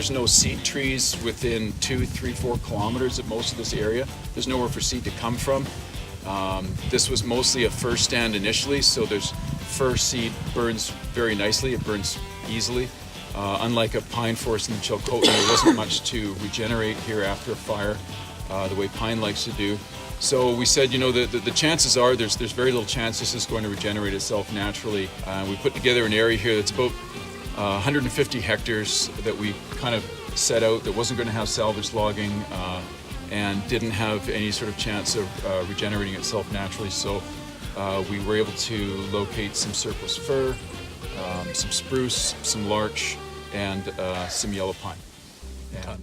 there's no seed trees within 2, 3, 4 kilometers of most of this area. There's nowhere for seed to come from. This was mostly a fir stand initially, so there's fir seed burns very nicely. It burns easily. Unlike a pine forest in the Chilcotin, there wasn't much to regenerate here after a fire, the way pine likes to do. So we said, you know, the chances are there's very little chance this is going to regenerate itself naturally. We put together an area here that's about 150 hectares that we kind of set out that wasn't going to have salvage logging and didn't have any sort of chance of regenerating itself naturally. So we were able to locate some surplus fir, some spruce, some larch, and some yellow pine. And